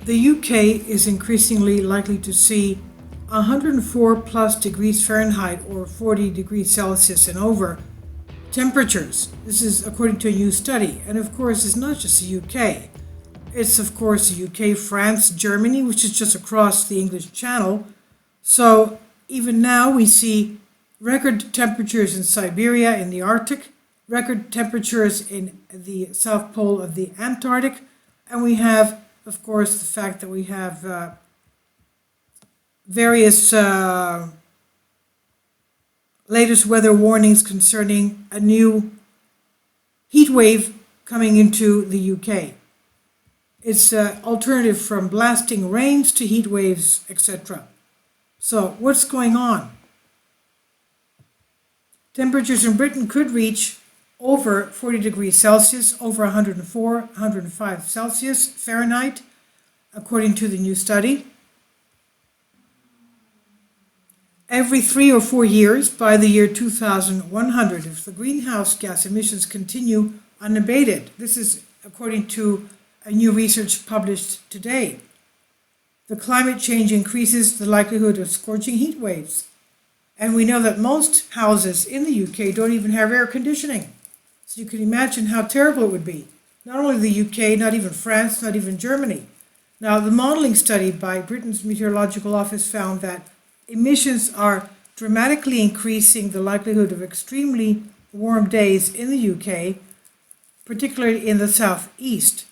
The UK is increasingly likely to see 104 plus degrees Fahrenheit or 40 degrees Celsius and over temperatures. This is according to a new study. And of course, it's not just the UK. It's of course the UK, France, Germany, which is just across the English Channel. So even now we see record temperatures in Siberia, in the Arctic, record temperatures in the South Pole of the Antarctic, and we have, of course, the fact that we have various latest weather warnings concerning a new heat wave coming into the UK. It's an alternative from blasting rains to heat waves, etc. So what's going on? Temperatures in Britain could reach over 40 degrees Celsius, over 104, 105 Celsius Fahrenheit, according to the new study. Every 3 or 4 years by the year 2100, if the greenhouse gas emissions continue unabated. This is according to a new research published today. The climate change increases the likelihood of scorching heat waves. And we know that most houses in the UK don't even have air conditioning. So you can imagine how terrible it would be. Not only the UK, not even France, not even Germany. Now, the modeling study by Britain's Meteorological Office found that emissions are dramatically increasing the likelihood of extremely warm days in the UK, particularly in the southeast.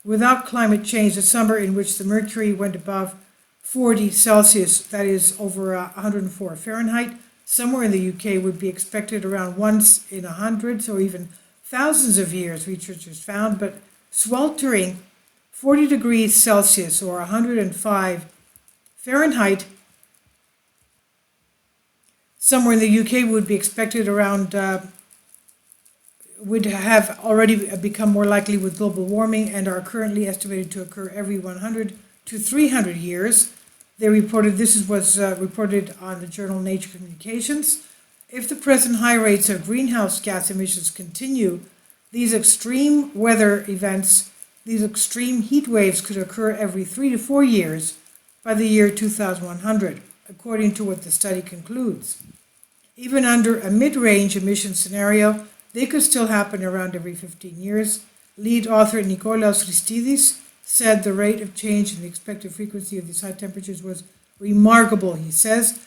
Without climate change, a summer in which the mercury went above 40 Celsius, that is over 104 Fahrenheit, somewhere in the UK would be expected around once in hundreds or even thousands of years, researchers found, but sweltering 40 degrees Celsius or 105 Fahrenheit, somewhere in the UK would be expected around, would have already become more likely with global warming and are currently estimated to occur every 100 to 300 years. They reported, was reported on the journal Nature Communications. If the present high rates of greenhouse gas emissions continue, these extreme weather events, these extreme heat waves could occur every 3 to 4 years by the year 2100, according to what the study concludes. Even under a mid-range emission scenario, they could still happen around every 15 years. Lead author Nikolaos Christidis said the rate of change in the expected frequency of these high temperatures was remarkable, he says,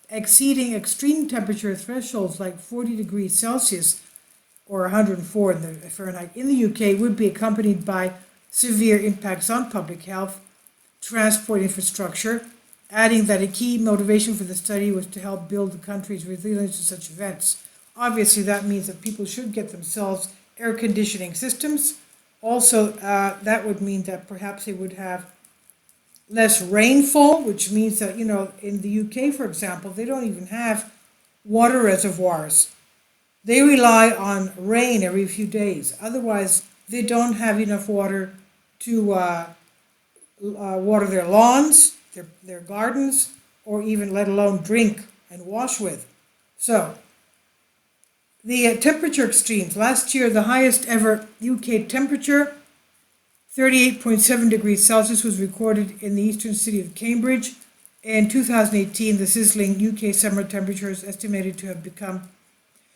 exceeding extreme temperature thresholds like 40 degrees Celsius or 104 in the Fahrenheit in the UK would be accompanied by severe impacts on public health, transport infrastructure, adding that a key motivation for the study was to help build the country's resilience to such events. Obviously, that means that people should get themselves air conditioning systems. Also, that would mean that perhaps they would have less rainfall, which means that, in the UK, for example, they don't even have water reservoirs. They rely on rain every few days. Otherwise, they don't have enough water to water their lawns, their gardens, or even let alone drink and wash with. So, the temperature extremes. Last year, the highest ever UK temperature, 38.7 degrees Celsius, was recorded in the eastern city of Cambridge. In 2018, the sizzling UK summer temperature is estimated to have become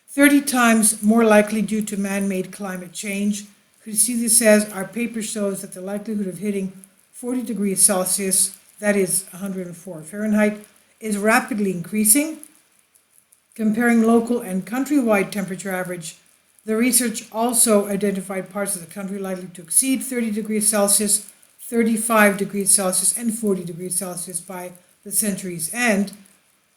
30 times more likely due to man-made climate change. Christidis says our paper shows that the likelihood of hitting 40 degrees Celsius, that is 104 Fahrenheit, is rapidly increasing. Comparing local and countrywide temperature average, the research also identified parts of the country likely to exceed 30 degrees Celsius, 35 degrees Celsius, and 40 degrees Celsius by the century's end.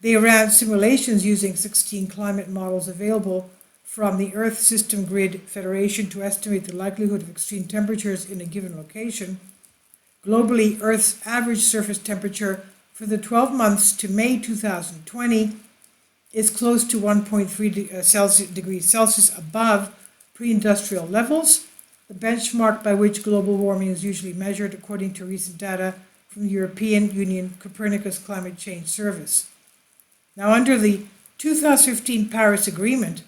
They ran simulations using 16 climate models available from the Earth System Grid Federation to estimate the likelihood of extreme temperatures in a given location. Globally, Earth's average surface temperature for the 12 months to May 2020 is close to 1.3 degrees Celsius above pre-industrial levels, the benchmark by which global warming is usually measured according to recent data from the European Union Copernicus Climate Change Service. Now, under the 2015 Paris Agreement,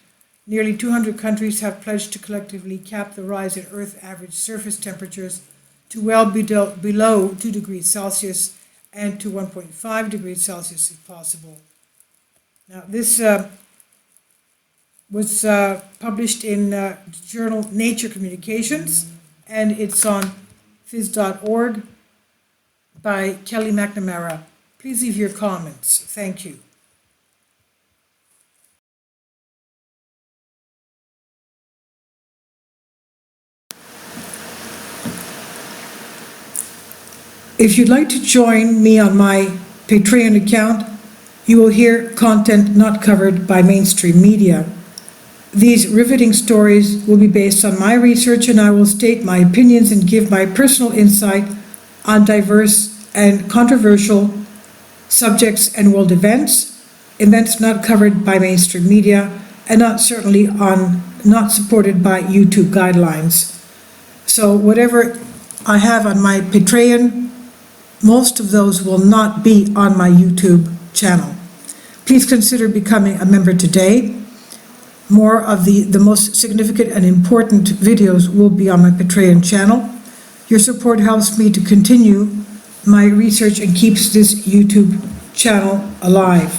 nearly 200 countries have pledged to collectively cap the rise in Earth average surface temperatures to well below 2 degrees Celsius and to 1.5 degrees Celsius if possible. Now, this was published in the journal Nature Communications, and it's on phys.org by Kelly McNamara. Please leave your comments. Thank you. If you'd like to join me on my Patreon account, you will hear content not covered by mainstream media. These riveting stories will be based on my research, and I will state my opinions and give my personal insight on diverse and controversial subjects and world events not covered by mainstream media, and not supported by YouTube guidelines. So whatever I have on my Patreon, most of those will not be on my YouTube channel. Please consider becoming a member today. More of the most significant and important videos will be on my Patreon channel. Your support helps me to continue my research and keeps this YouTube channel alive.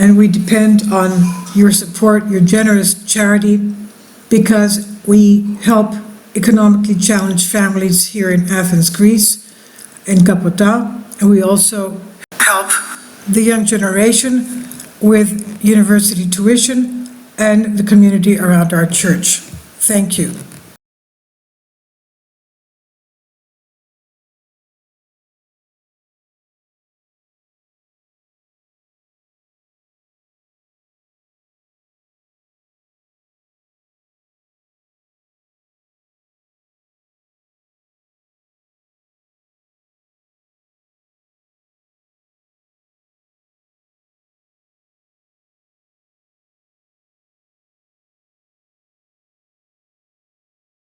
And we depend on your support, your generous charity, because we help economically challenged families here in Athens, Greece, in Kapota, and we also help the young generation with university tuition and the community around our church. Thank you.